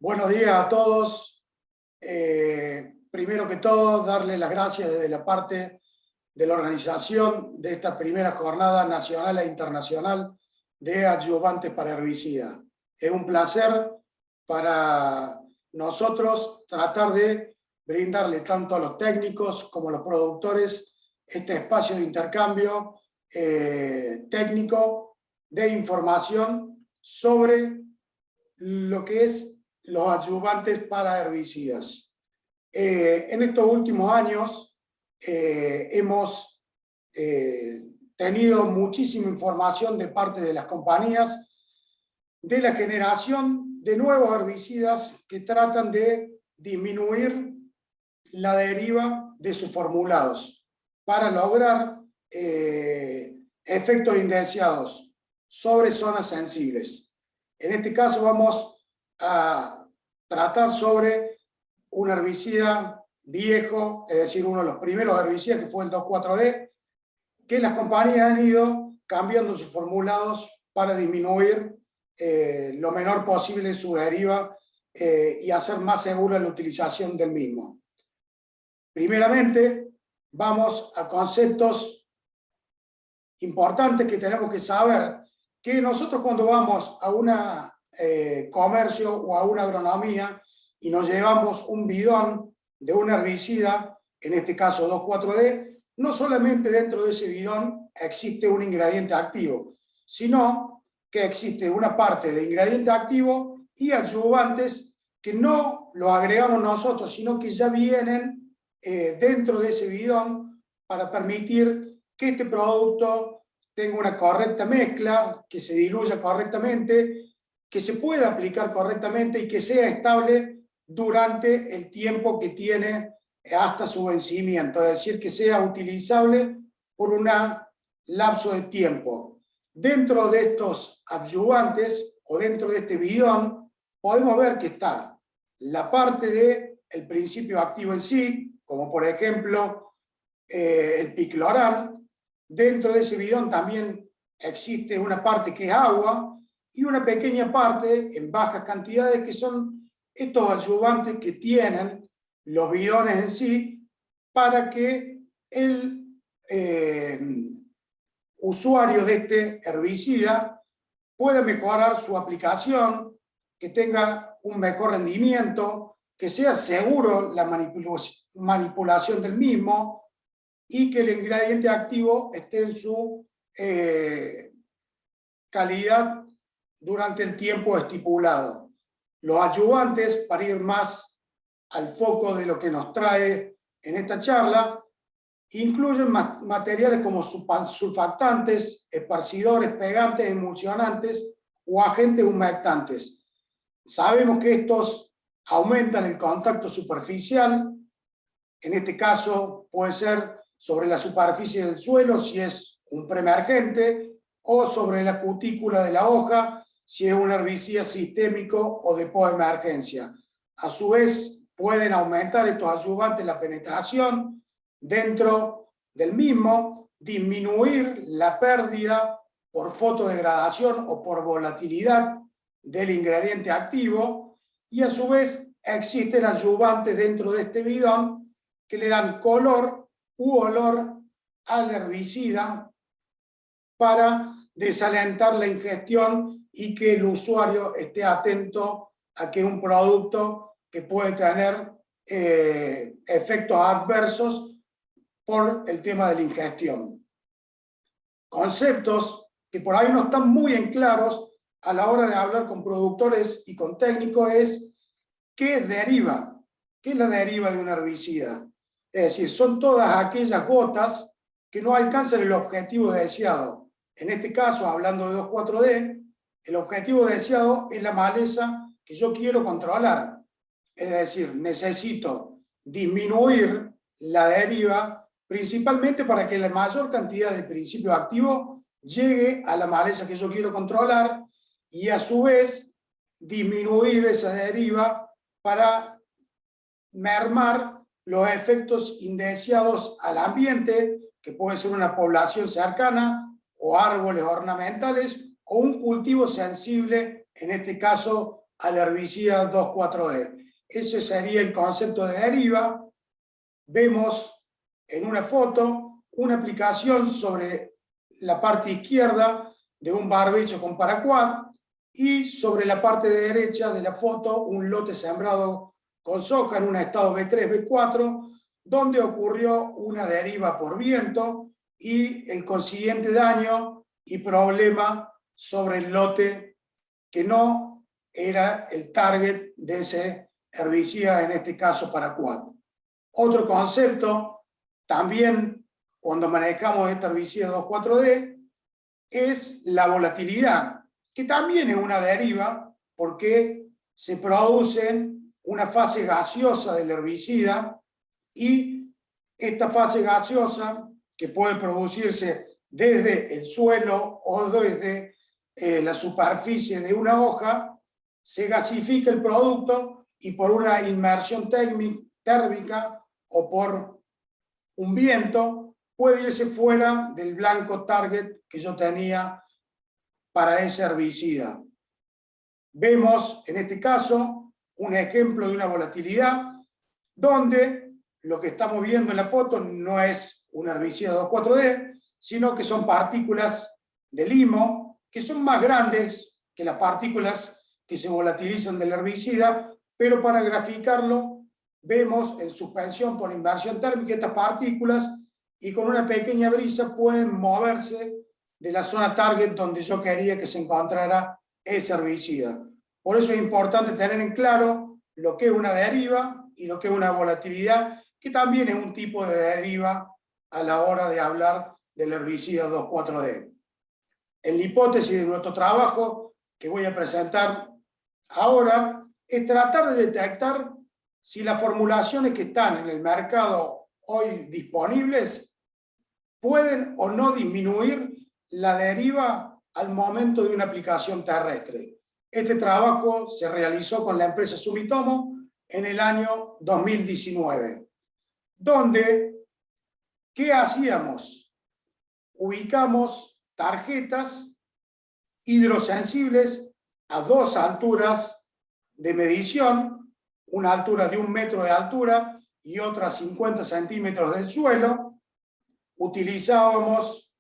Buenos días a todos. Primero que todo, darle las gracias desde la parte de la organización de esta primera jornada nacional e internacional de adyuvantes para herbicidas. Es un placer para nosotros tratar de brindarle tanto a los técnicos como a los productores este espacio de intercambio técnico de información sobre lo que es los adyuvantes para herbicidas. En estos últimos años hemos tenido muchísima información de parte de las compañías de la generación de nuevos herbicidas que tratan de disminuir la deriva de sus formulados para lograr efectos indeseados sobre zonas sensibles. En este caso vamos a tratar sobre un herbicida viejo, es decir, uno de los primeros herbicidas, que fue el 2,4-D, que las compañías han ido cambiando sus formulados para disminuir lo menor posible su deriva y hacer más segura la utilización del mismo. Primeramente, vamos a conceptos importantes que tenemos que saber, que nosotros cuando vamos a una comercio o a una agronomía y nos llevamos un bidón de un herbicida, en este caso 2,4-D, no solamente dentro de ese bidón existe un ingrediente activo, sino que existe una parte de ingrediente activo y adyuvantes que no los agregamos nosotros, sino que ya vienen dentro de ese bidón para permitir que este producto tenga una correcta mezcla, que se diluya correctamente, que se pueda aplicar correctamente y que sea estable durante el tiempo que tiene hasta su vencimiento, es decir, que sea utilizable por un lapso de tiempo. Dentro de estos adyuvantes o dentro de este bidón podemos ver que está la parte del principio activo en sí, como por ejemplo el piclorán. Dentro de ese bidón también existe una parte que es agua y una pequeña parte en bajas cantidades que son estos adyuvantes que tienen los bidones en sí para que el usuario de este herbicida pueda mejorar su aplicación, que tenga un mejor rendimiento, que sea seguro la manipulación del mismo y que el ingrediente activo esté en su calidad durante el tiempo estipulado. Los adyuvantes, para ir más al foco de lo que nos trae en esta charla, incluyen materiales como sulfactantes, esparcidores, pegantes, emulsionantes o agentes humectantes. Sabemos que estos aumentan el contacto superficial, en este caso puede ser sobre la superficie del suelo si es un preemergente o sobre la cutícula de la hoja si es un herbicida sistémico o de postemergencia. A su vez, pueden aumentar estos adyuvantes la penetración dentro del mismo, disminuir la pérdida por fotodegradación o por volatilidad del ingrediente activo, y a su vez existen adyuvantes dentro de este bidón que le dan color u olor al herbicida para desalentar la ingestión y que el usuario esté atento a que un producto que puede tener efectos adversos por el tema de la ingestión. Conceptos que por ahí no están muy en claros a la hora de hablar con productores y con técnicos es ¿qué deriva? ¿Qué es la deriva de un herbicida? Es decir, son todas aquellas gotas que no alcanzan el objetivo deseado. En este caso, hablando de 2,4-D, el objetivo deseado es la maleza que yo quiero controlar. Es decir, necesito disminuir la deriva principalmente para que la mayor cantidad de principio activo llegue a la maleza que yo quiero controlar y a su vez disminuir esa deriva para mermar los efectos indeseados al ambiente, que puede ser una población cercana o árboles ornamentales o un cultivo sensible, en este caso al herbicida 2,4-D. Ese sería el concepto de deriva. Vemos en una foto una aplicación sobre la parte izquierda de un barbecho con paraquat y sobre la parte derecha de la foto un lote sembrado con soja en un estado B3, B4, donde ocurrió una deriva por viento y el consiguiente daño y problema sobre el lote que no era el target de ese herbicida, en este caso paraquat. Otro concepto, también cuando manejamos este herbicida 2,4-D, es la volatilidad, que también es una deriva porque se produce una fase gaseosa del herbicida y esta fase gaseosa, que puede producirse desde el suelo o desde la superficie de una hoja, se gasifica el producto y por una inmersión térmica o por un viento puede irse fuera del blanco target que yo tenía para ese herbicida. Vemos en este caso un ejemplo de una volatilidad donde lo que estamos viendo en la foto no es un herbicida 2,4-D, sino que son partículas de limo que son más grandes que las partículas que se volatilizan del herbicida, pero para graficarlo vemos en suspensión por inversión térmica estas partículas y con una pequeña brisa pueden moverse de la zona target donde yo quería que se encontrara ese herbicida. Por eso es importante tener en claro lo que es una deriva y lo que es una volatilidad, que también es un tipo de deriva a la hora de hablar del herbicida 2,4-D. En la hipótesis de nuestro trabajo, que voy a presentar ahora, es tratar de detectar si las formulaciones que están en el mercado hoy disponibles pueden o no disminuir la deriva al momento de una aplicación terrestre. Este trabajo se realizó con la empresa Sumitomo en el año 2019, donde, ¿qué hacíamos? Ubicamos tarjetas hidrosensibles a dos alturas de medición, una altura de 1 metro de altura y otra a 50 centímetros del suelo. Utilizábamos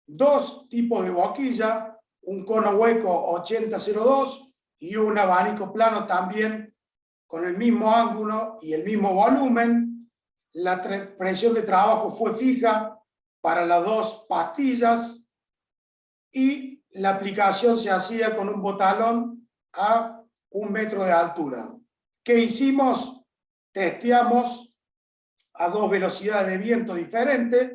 dos tipos de boquilla, un cono hueco 8002 y un abanico plano también con el mismo ángulo y el mismo volumen. La presión de trabajo fue fija para las dos pastillas y la aplicación se hacía con un botalón a 1 metro de altura. ¿Qué hicimos? Testeamos a dos velocidades de viento diferentes,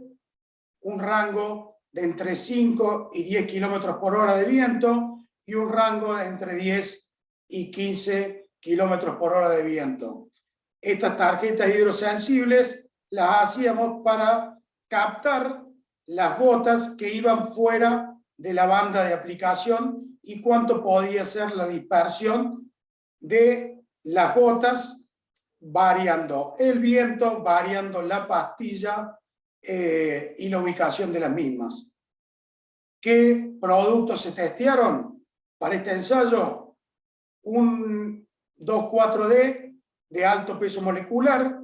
un rango de entre 5 y 10 kilómetros por hora de viento y un rango de entre 10 y 15 kilómetros por hora de viento. Estas tarjetas hidrosensibles las hacíamos para captar las gotas que iban fuera de la banda de aplicación y cuánto podía ser la dispersión de las gotas variando el viento, variando la pastilla y la ubicación de las mismas. ¿Qué productos se testearon para este ensayo? Un 2,4-D de alto peso molecular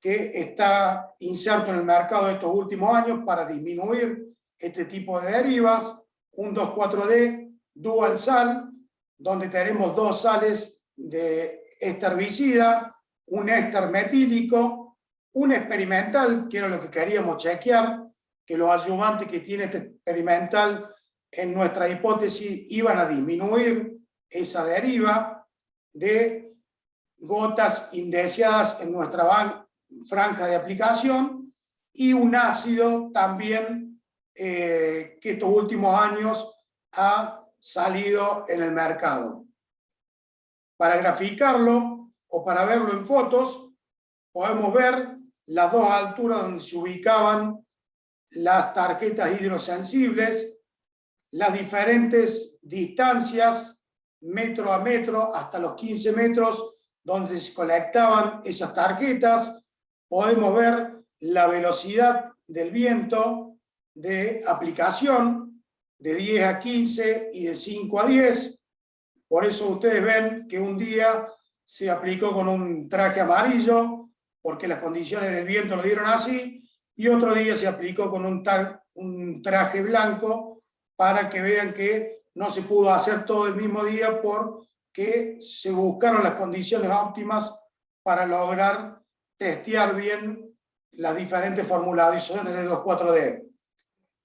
que está inserto en el mercado estos últimos años para disminuir este tipo de derivas, un 2,4-D dual sal, donde tenemos dos sales de este herbicida, un éster metílico, un experimental, que era lo que queríamos chequear, que los ayudantes que tiene este experimental en nuestra hipótesis iban a disminuir esa deriva de gotas indeseadas en nuestra franja de aplicación, y un ácido también que estos últimos años ha salido en el mercado. Para graficarlo o para verlo en fotos, podemos ver las dos alturas donde se ubicaban las tarjetas hidrosensibles, las diferentes distancias, metro a metro, hasta los 15 metros, donde se colectaban esas tarjetas. Podemos ver la velocidad del viento de aplicación, de 10 a 15 y de 5 a 10. Por eso ustedes ven que un día se aplicó con un traje amarillo, porque las condiciones del viento lo dieron así, y otro día se aplicó con un traje blanco, para que vean que no se pudo hacer todo el mismo día, porque se buscaron las condiciones óptimas para lograr testear bien las diferentes formulaciones de 2,4-D.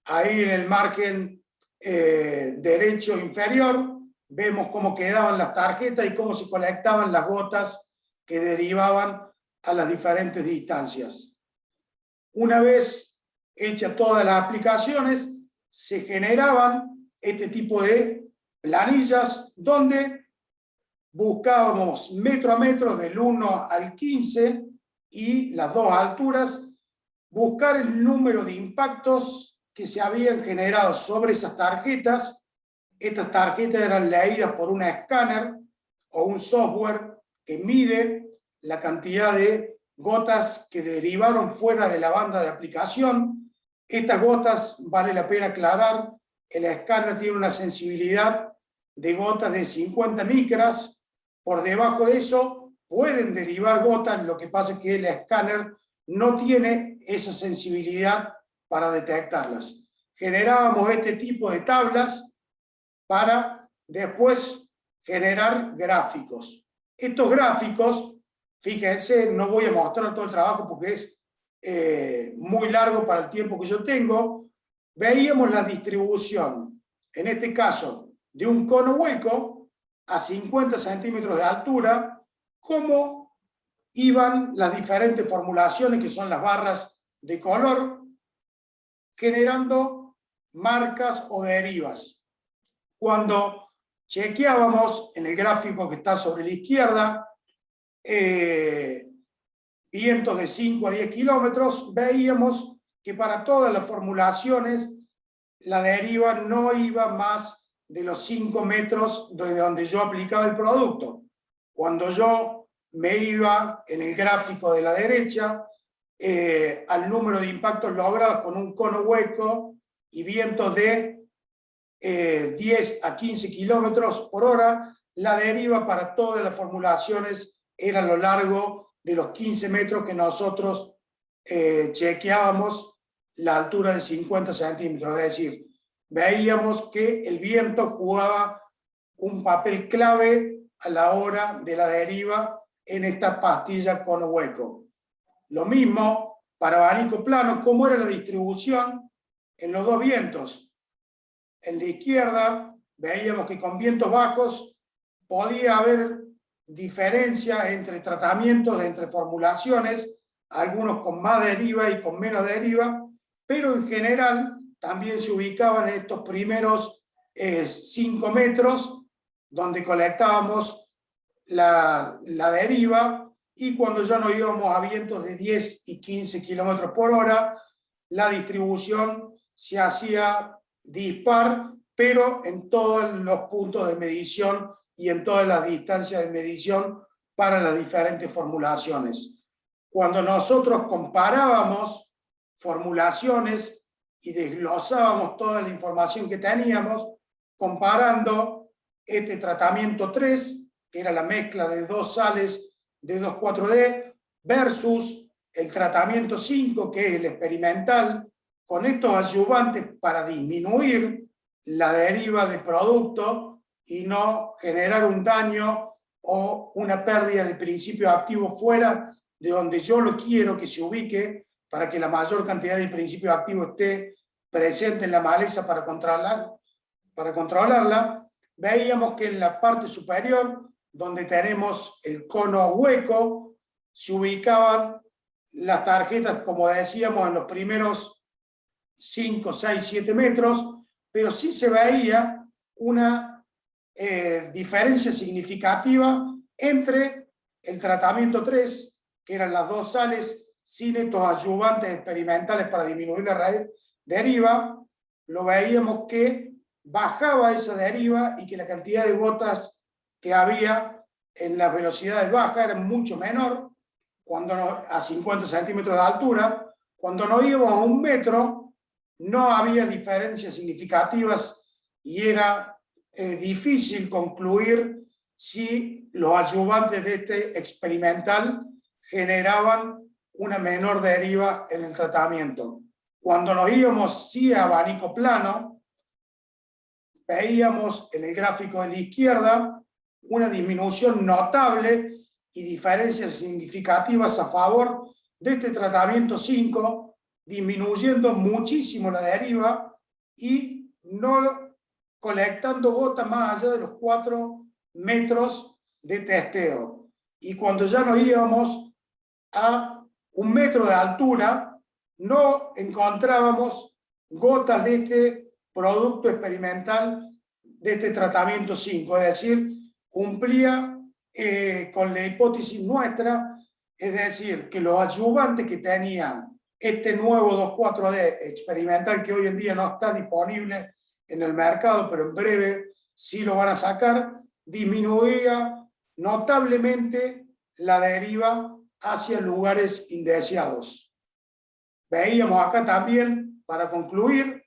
Ahí en el margen derecho inferior vemos cómo quedaban las tarjetas y cómo se colectaban las gotas que derivaban a las diferentes distancias. Una vez hechas todas las aplicaciones, se generaban este tipo de planillas donde buscábamos metro a metro del 1 al 15 y las dos alturas, buscar el número de impactos que se habían generado sobre esas tarjetas. Estas tarjetas eran leídas por un escáner o un software que mide la cantidad de gotas que derivaron fuera de la banda de aplicación. Estas gotas, vale la pena aclarar, el escáner tiene una sensibilidad de gotas de 50 micras. Por debajo de eso pueden derivar gotas, lo que pasa es que el escáner no tiene esa sensibilidad para detectarlas. Generábamos este tipo de tablas para después generar gráficos. Estos gráficos, fíjense, no voy a mostrar todo el trabajo porque es muy largo para el tiempo que yo tengo. Veíamos la distribución, en este caso, de un cono hueco a 50 centímetros de altura, cómo iban las diferentes formulaciones, que son las barras de color, generando marcas o derivas. Cuando chequeábamos en el gráfico que está sobre la izquierda, vientos de 5 a 10 kilómetros, veíamos que para todas las formulaciones la deriva no iba más de los 5 metros de donde yo aplicaba el producto. Cuando yo me iba en el gráfico de la derecha al número de impactos logrados con un cono hueco y vientos de 10 a 15 kilómetros por hora, la deriva para todas las formulaciones era a lo largo de los 15 metros que nosotros chequeábamos la altura de 50 centímetros, es decir, veíamos que el viento jugaba un papel clave a la hora de la deriva en esta pastilla con hueco. Lo mismo para abanico plano, cómo era la distribución en los dos vientos. En la izquierda veíamos que con vientos bajos podía haber diferencia entre tratamientos, entre formulaciones, algunos con más deriva y con menos deriva, pero en general también se ubicaban estos primeros 5 metros donde colectábamos la deriva, y cuando ya nos íbamos a vientos de 10 y 15 kilómetros por hora, la distribución se hacía dispar, pero en todos los puntos de medición y en todas las distancias de medición para las diferentes formulaciones. Cuando nosotros comparábamos formulaciones y desglosábamos toda la información que teníamos, comparando este tratamiento 3, que era la mezcla de 2 sales de 2,4-D, versus el tratamiento 5, que es el experimental, con estos ayudantes para disminuir la deriva de producto y no generar un daño o una pérdida de principio activo fuera de donde yo lo quiero que se ubique, para que la mayor cantidad de principio activo esté presente en la maleza para controlarla. Veíamos que en la parte superior, donde tenemos el cono hueco, se ubicaban las tarjetas, como decíamos, en los primeros 5, 6, 7 metros, pero sí se veía una diferencia significativa entre el tratamiento 3, que eran las 2 sales sin estos ayudantes experimentales para disminuir la deriva. Lo veíamos que bajaba esa deriva y que la cantidad de gotas que había en las velocidades bajas era mucho menor, cuando a 50 centímetros de altura. Cuando nos íbamos a 1 metro, no había diferencias significativas y era difícil concluir si los adyuvantes de este experimental generaban una menor deriva en el tratamiento. Cuando nos íbamos sí a abanico plano, veíamos en el gráfico de la izquierda una disminución notable y diferencias significativas a favor de este tratamiento 5, disminuyendo muchísimo la deriva y no colectando gotas más allá de los 4 metros de testeo. Y cuando ya nos íbamos a 1 metro de altura, no encontrábamos gotas de este producto experimental, de este tratamiento 5, es decir, cumplía con la hipótesis nuestra, es decir, que los adyuvantes que tenían este nuevo 2,4-D experimental, que hoy en día no está disponible en el mercado, pero en breve sí lo van a sacar, disminuía notablemente la deriva hacia lugares indeseados. Veíamos acá también, para concluir,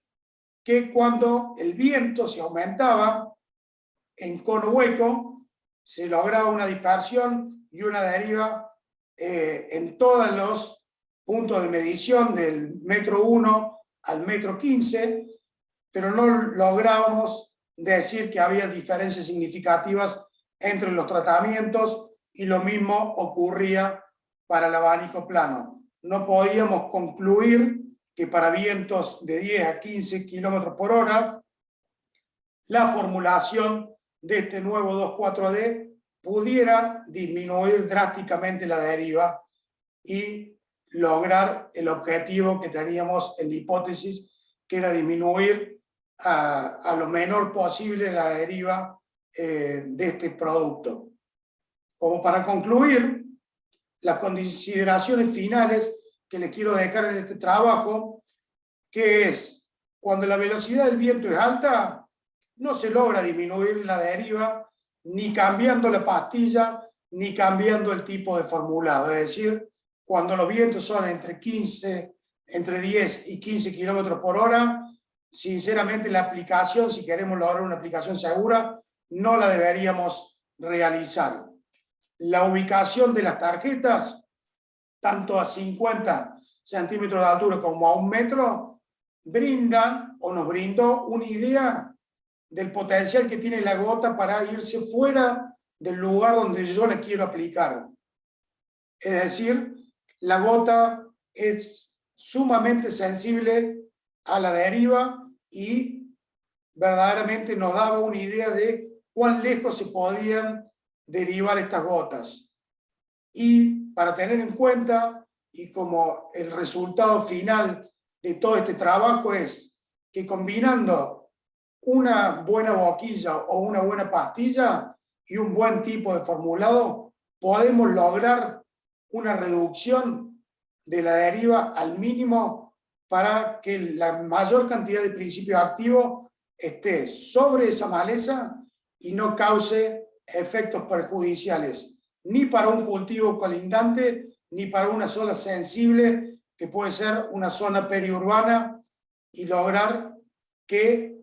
que cuando el viento se aumentaba en cono hueco, se lograba una dispersión y una deriva en todos los puntos de medición del metro 1 al metro 15, pero no lográbamos decir que había diferencias significativas entre los tratamientos, y lo mismo ocurría para el abanico plano. No podíamos concluir que para vientos de 10 a 15 kilómetros por hora la formulación de este nuevo 2,4-D pudiera disminuir drásticamente la deriva y lograr el objetivo que teníamos en la hipótesis, que era disminuir a lo menor posible la deriva de este producto. Como para concluir, las consideraciones finales que les quiero dejar en este trabajo, que es, cuando la velocidad del viento es alta, no se logra disminuir la deriva ni cambiando la pastilla, ni cambiando el tipo de formulado. Es decir, cuando los vientos son entre 10 y 15 kilómetros por hora, sinceramente la aplicación, si queremos lograr una aplicación segura, no la deberíamos realizar. La ubicación de las tarjetas, tanto a 50 centímetros de altura como a 1 metro, brindan o nos brindó una idea del potencial que tiene la gota para irse fuera del lugar donde yo la quiero aplicar. Es decir, la gota es sumamente sensible a la deriva y verdaderamente nos daba una idea de cuán lejos se podían derivar estas gotas. Y para tener en cuenta, y como el resultado final de todo este trabajo es que combinando una buena boquilla o una buena pastilla y un buen tipo de formulado, podemos lograr una reducción de la deriva al mínimo para que la mayor cantidad de principio activo esté sobre esa maleza y no cause efectos perjudiciales, ni para un cultivo colindante, ni para una zona sensible, que puede ser una zona periurbana, y lograr que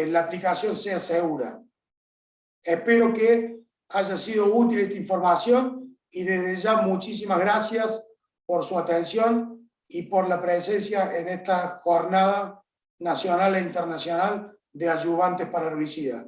la aplicación sea segura. Espero que haya sido útil esta información y desde ya muchísimas gracias por su atención y por la presencia en esta jornada nacional e internacional de adyuvantes para herbicidas.